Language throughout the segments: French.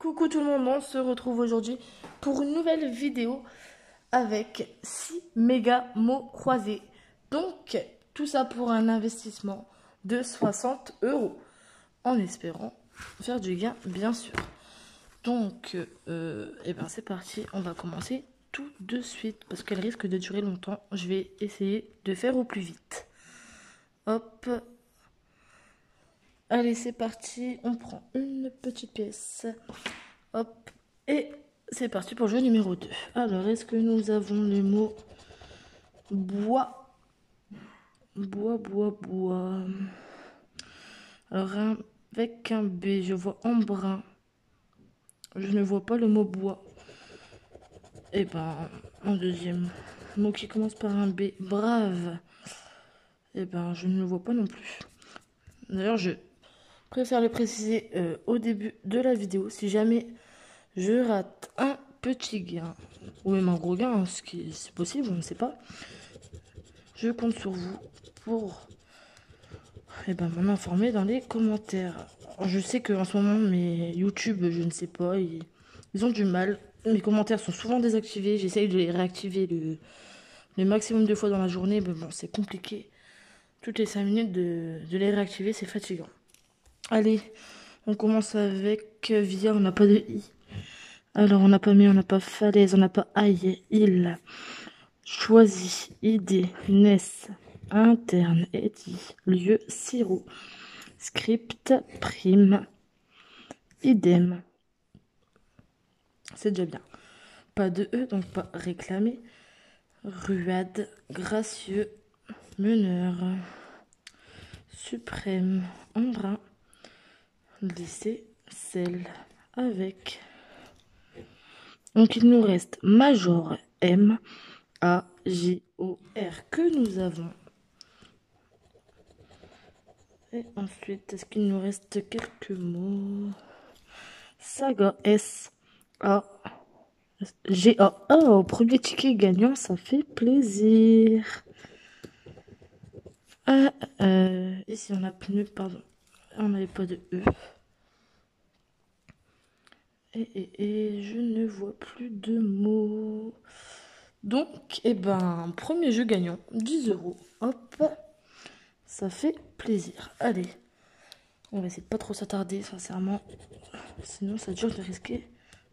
Coucou tout le monde, on se retrouve aujourd'hui pour une nouvelle vidéo avec 6 méga mots croisés. Donc, tout ça pour un investissement de 60 €, en espérant faire du gain, bien sûr. Donc, c'est parti, on va commencer tout de suite parce qu'elle risque de durer longtemps. Je vais essayer de faire au plus vite. Hop. Allez, c'est parti. On prend une petite pièce. Hop. Et c'est parti pour le jeu numéro 2. Alors, est-ce que nous avons les mots bois? Bois. Alors, avec un B, je vois embrun. Je ne vois pas le mot bois. Et un deuxième mot qui commence par un B, brave. Je ne le vois pas non plus. D'ailleurs, je préfère le préciser au début de la vidéo. Si jamais je rate un petit gain, ou même un gros gain, ce qui est possible, on ne sait pas, je compte sur vous pour m'en informer dans les commentaires. Alors, je sais qu'en ce moment, mes YouTube, je ne sais pas, ils ont du mal. Mes commentaires sont souvent désactivés. J'essaye de les réactiver le maximum de fois dans la journée. Mais bon, c'est compliqué. Toutes les 5 minutes de les réactiver, c'est fatigant. Allez, on commence avec via, on n'a pas de i. Alors, on n'a pas mis, on n'a pas falaise, on n'a pas aïe, il. Choisi, idée, naisse, interne, édit, lieu, sirop, script, prime, idem. C'est déjà bien. Pas de E, donc pas réclamé. Ruade, gracieux, meneur, suprême, embrun, lycée, sel, avec. Donc il nous reste major, M, A, J, O, R, que nous avons. Et ensuite, est-ce qu'il nous reste quelques mots? Saga, S, A, G, A. Oh, premier ticket gagnant, ça fait plaisir. Ici, on a pneu, pardon. On n'avait pas de E. Et je ne vois plus de mots. Donc, premier jeu gagnant, 10 €. Hop, ça fait plaisir. Allez, on va essayer de pas trop s'attarder, sincèrement. Sinon, ça dure de risquer.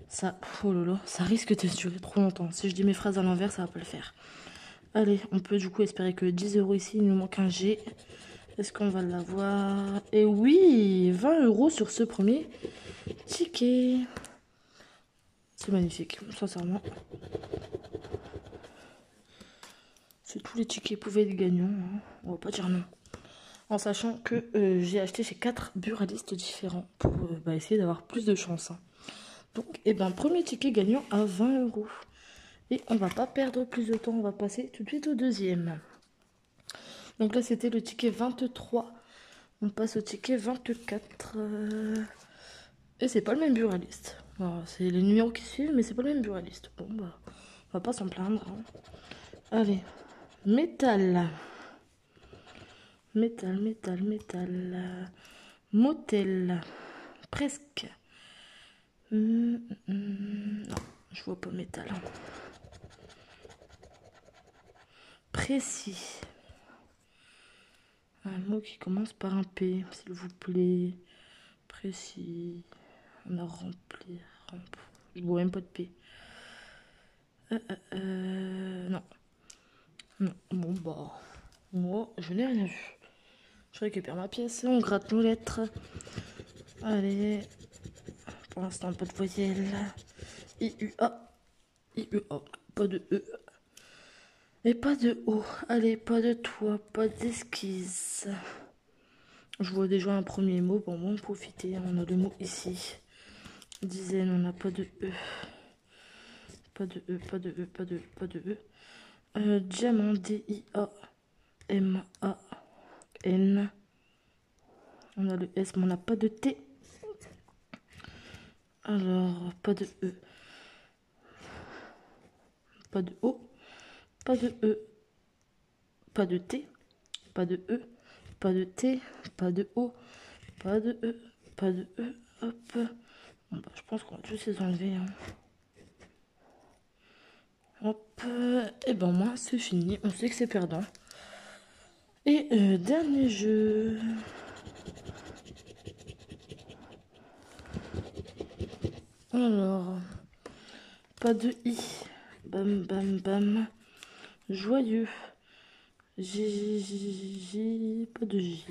Ça, oh là là, ça risque de durer trop longtemps. Si je dis mes phrases à l'envers, ça va pas le faire. Allez, on peut du coup espérer que 10 € ici, il nous manque un G. Est-ce qu'on va l'avoir? Et oui, 20 € sur ce premier ticket. C'est magnifique, sincèrement. Si tous les tickets pouvaient être gagnants, hein, on va pas dire non. En sachant que j'ai acheté chez 4 buralistes différents pour essayer d'avoir plus de chance. Hein. Donc, premier ticket gagnant à 20 €. Et on va pas perdre plus de temps, on va passer tout de suite au deuxième. Donc là, c'était le ticket 23. On passe au ticket 24. Et c'est pas le même buraliste. C'est les numéros qui suivent, mais c'est pas le même buraliste. Bon, on va pas s'en plaindre. Hein. Allez. Métal. Motel. Presque. Non, je vois pas métal. Précis. Un mot qui commence par un P, s'il vous plaît. Précis. On a rempli. Je vois même pas de P. Non. Bon, moi, je n'ai rien vu. Je récupère ma pièce, on gratte nos lettres. Allez. Pour l'instant, pas de voyelle. I-U-A. Pas de E. Et pas de O. Allez, pas de toi, pas d'esquisse. Je vois déjà un premier mot. Bon, on va en profiter. On a le mot ici. Dizaine, on n'a pas de E. Pas de E. Diamant, D-I-A-M-A-N. On a le S, mais on n'a pas de T. Alors, pas de E. Pas de O. Pas de E. Pas de T. Pas de E. Pas de T. Pas de O. Pas de E. Pas de E. Hop. Bon, je pense qu'on va tous les enlever. Hein. Hop, et ben moi c'est fini, on sait que c'est perdant. Et dernier jeu. Alors, pas de I. Bam, bam, bam. Joyeux. J, pas de J.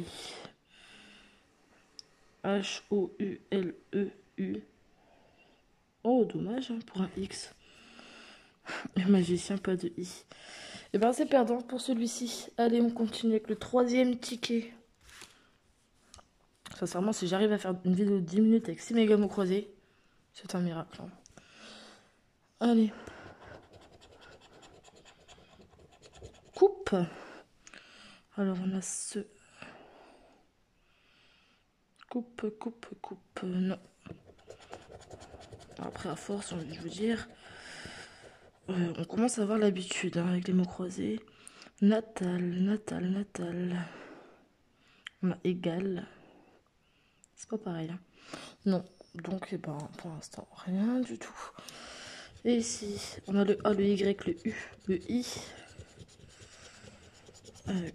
H-O-U-L-E-U. Oh, dommage hein, pour un X. Le magicien, pas de I. Et ben c'est perdant pour celui-ci. Allez, on continue avec le troisième ticket. Sincèrement, si j'arrive à faire une vidéo de 10 minutes avec 6 méga mots croisés, c'est un miracle. Hein. Allez. Coupe. Alors, on a ce... Coupe. Non. Après, à force, j'ai envie de vous dire... on commence à avoir l'habitude hein, avec les mots croisés. Natal. On a égal. C'est pas pareil. Hein. Non. Donc, eh ben, pour l'instant, rien du tout. Et ici, on a le A, le Y, le U, le I.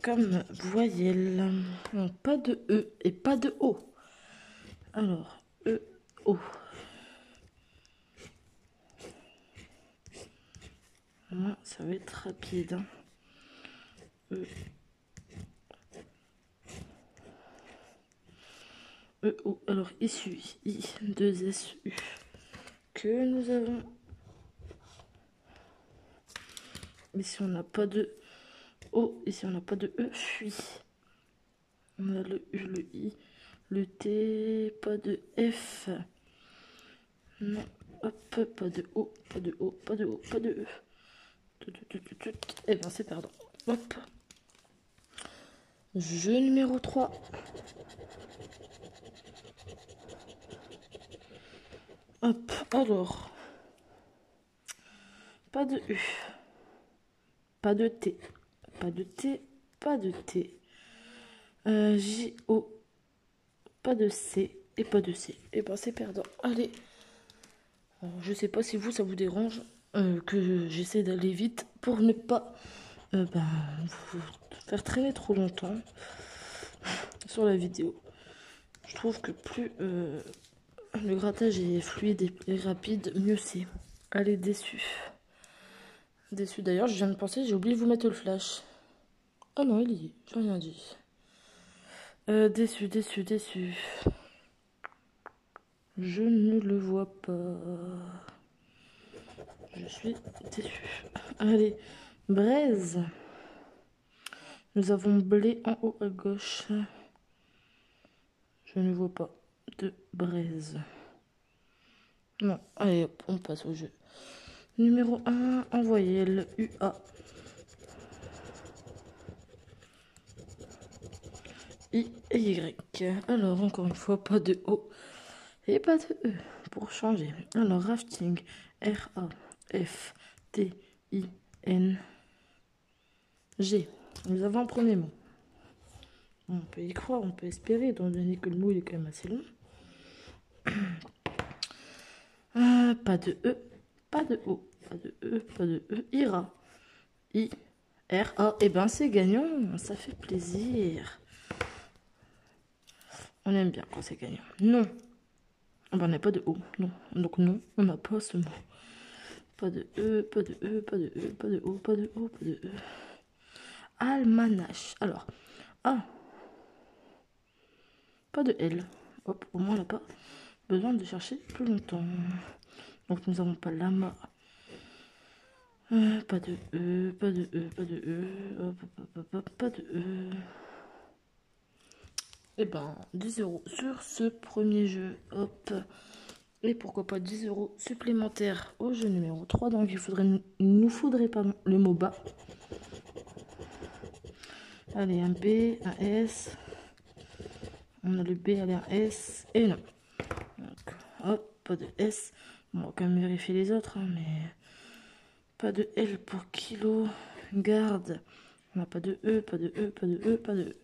Comme voyelle. Non, pas de E et pas de O. Alors, E, O. Moi, ça va être rapide. Hein. E. E, O. Alors, issu. I, 2 S, U. Que nous avons. Ici, on n'a pas de O. Ici, on n'a pas de E. Fuit. On a le U, le I, le T. Pas de F. Non. Hop, pas de O, pas de O, pas de O, pas de E. Et bien, c'est perdant. Hop. Jeu numéro 3. Hop, alors. Pas de U. Pas de T. Pas de T. Pas de T. J, O. Pas de C. Et pas de C. Et ben, c'est perdant. Allez. Alors, je sais pas si vous, ça vous dérange que j'essaie d'aller vite pour ne pas vous faire traîner trop longtemps sur la vidéo. Je trouve que plus le grattage est fluide et rapide, mieux c'est. Allez, déçu. Déçu d'ailleurs, je viens de penser, j'ai oublié de vous mettre le flash. Oh non, il y est, j'ai rien dit. Déçu. Je ne le vois pas. Je suis déçu. Allez, braise. Nous avons blé en haut à gauche. Je ne vois pas de braise. Non, allez hop, on passe au jeu. Numéro 1, en voyelle, UA. I et Y. Alors, encore une fois, pas de O et pas de E pour changer. Alors, rafting, R-A-F-T-I-N-G. Nous avons un premier mot. On peut y croire, on peut espérer, étant donné que le mot il est quand même assez long. Pas de E, pas de O, pas de E, Ira. I-R-A. Et ben c'est gagnant, ça fait plaisir. On aime bien quand c'est gagnant. Non. Ben, on n'a pas de O, non. Donc non, on n'a pas ce mot. Pas de E, pas de E, pas de E, pas de O, pas de O, pas de E. Almanach. Alors, A. Pas de L. Hop, au moins on n'a pas besoin de chercher plus longtemps. Donc nous n'avons pas lama. Pas de E, pas de E, pas de E. Hop, pas de E. Et ben 10 € sur ce premier jeu. Hop. Et pourquoi pas 10 € supplémentaires au jeu numéro 3. Donc il nous faudrait pardon, le mot bas. Allez, un B, un S. On a le B, allez, un S. Et non. Donc, hop, pas de S. On va quand même vérifier les autres, hein, mais pas de L pour kilo. Garde. On n'a pas de E, pas de E, pas de E, pas de E.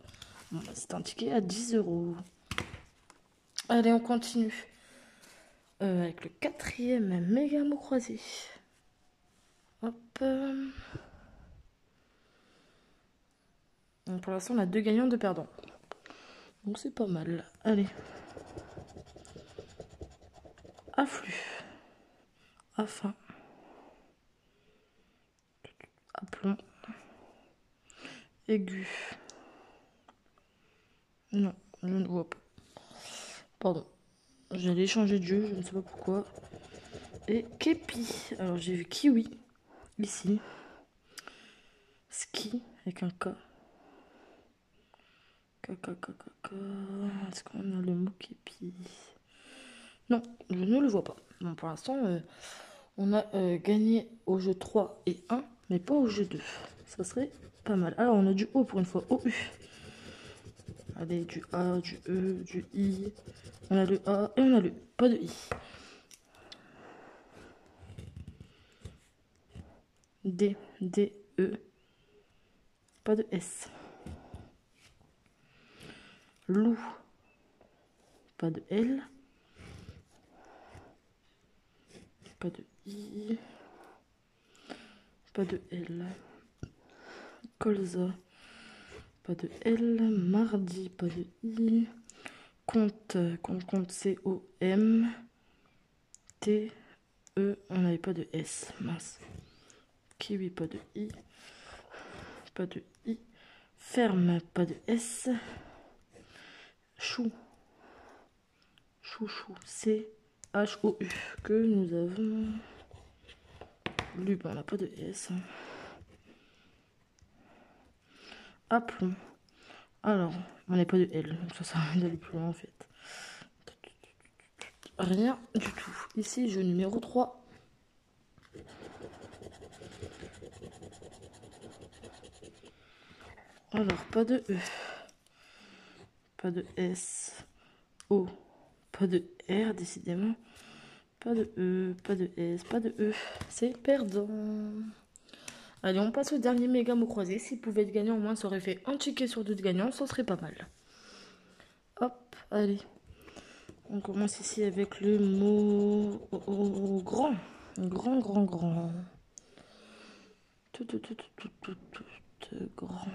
Bon, c'est un ticket à 10 €. Allez, on continue. avec le 4e méga mot croisé. Hop. Donc pour l'instant, on a 2 gagnants, 2 perdants. Donc c'est pas mal. Allez. Afflux. Affin. Aplomb. Aigu. Non, je ne vois pas. Pardon. J'allais changer de jeu, je ne sais pas pourquoi. Et képi. Alors j'ai vu kiwi. Ici. Ski avec un K. Est-ce qu'on a le mot képi? Non, je ne le vois pas. Bon, pour l'instant, on a gagné au jeu 3 et 1, mais pas au jeu 2. Ça serait pas mal. Alors, on a du O pour une fois. OU. Allez, du A, du E, du I. On a le A et on a le E. Pas de I. D, D, E. Pas de S. Loup. Pas de L. Pas de I. Pas de L. Colza. Pas de L. Mardi. Pas de I. Compte, C-O-M. T, E. On n'avait pas de S. Mince. Kiwi, pas de I. Pas de I. Ferme, pas de S. Chou. Chouchou. C-H-O-U. Que nous avons lu. On n'a pas de S. Aplomb. Alors, on n'a pas de L. Donc ça sert à rien d'aller plus loin en fait. Rien du tout. Ici, jeu numéro 3. Alors, pas de E. Pas de S. O. Pas de R, décidément. Pas de E, pas de S, pas de E. C'est perdant. Allez, on passe au dernier méga mot croisé. S'il pouvait être gagnant, au moins, ça aurait fait un ticket sur 2 gagnants. Ça serait pas mal. Hop, allez. On commence ici avec le mot grand. Grand, grand, grand. Tout, grand.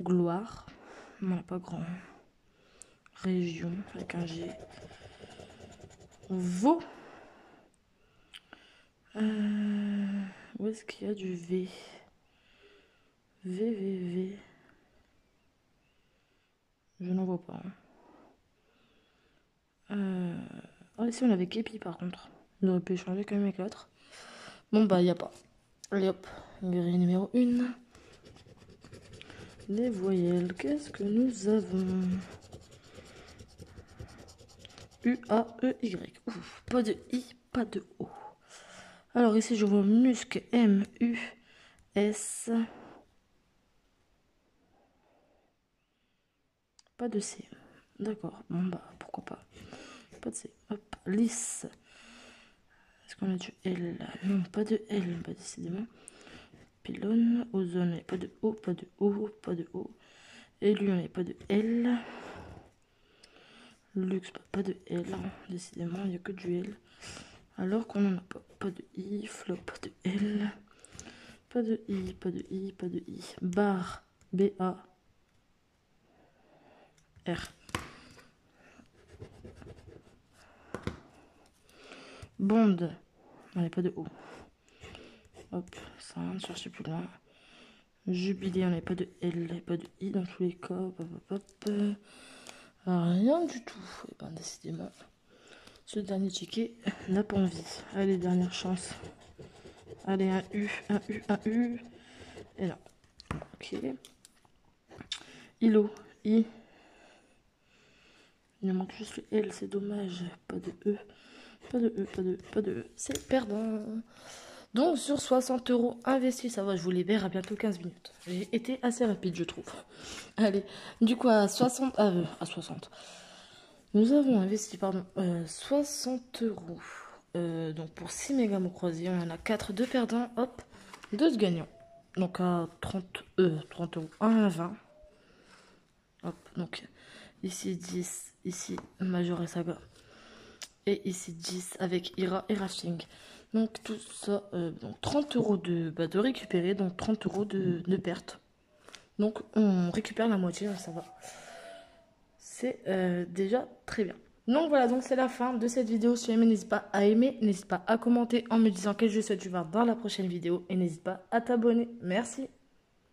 Gloire. Non, pas grand. Région, avec un G. Vaux. Où est-ce qu'il y a du V? V. Je n'en vois pas. Ah, ici on avait Képi par contre. On aurait pu échanger quand même avec l'autre. Bon bah y a pas. Allez hop, grille numéro 1. Les voyelles, qu'est-ce que nous avons? U-A-E-Y. Ouf, pas de I, pas de O. Alors ici je vois musc, M-U-S. Pas de C. D'accord, bon bah pourquoi pas. Pas de C. Hop, lisse. Est-ce qu'on a du L? Non, pas de L, pas décidément. Pylône, ozone, pas de O, pas de O, pas de O. Élu, on n'a pas de L. Luxe, pas de L. Décidément, il n'y a que du L. Alors qu'on n'en a pas. Pas de I. Flop, pas de L. Pas de I, pas de I, pas de I. Bar, B-A. R. Bond, on n'a pas de O. Hop, ça, on ne cherche plus loin. Jubilé, on n'a pas de L, pas de I dans tous les cas. Hop. Rien du tout. Et ben décidément, ce dernier ticket n'a pas envie. Allez, dernière chance. Allez, un U. Et non. Ok. Ilo, I. Il nous manque juste le L, c'est dommage. Pas de E. Pas de E. C'est perdant. Donc sur 60 € investis, ça va, je vous libère à bientôt 15 minutes. J'ai été assez rapide, je trouve. Allez, du coup à 60. À 60. Nous avons investi, 60 €. Donc pour 6 méga mots croisés, on en a 4, 2 perdants, hop, 2 gagnants. Donc à 30 €, 1 à 20. Hop, donc ici 10, ici Major et Saga. Et ici 10 avec Ira et Rashing. Donc tout ça, donc 30 € de récupérer, donc 30 € de perte. Donc on récupère la moitié, ça va. C'est déjà très bien. Donc voilà, donc c'est la fin de cette vidéo. Si tu as aimé, n'hésite pas à aimer, n'hésite pas à commenter en me disant quel jeu souhaites tu voir dans la prochaine vidéo. Et n'hésite pas à t'abonner. Merci.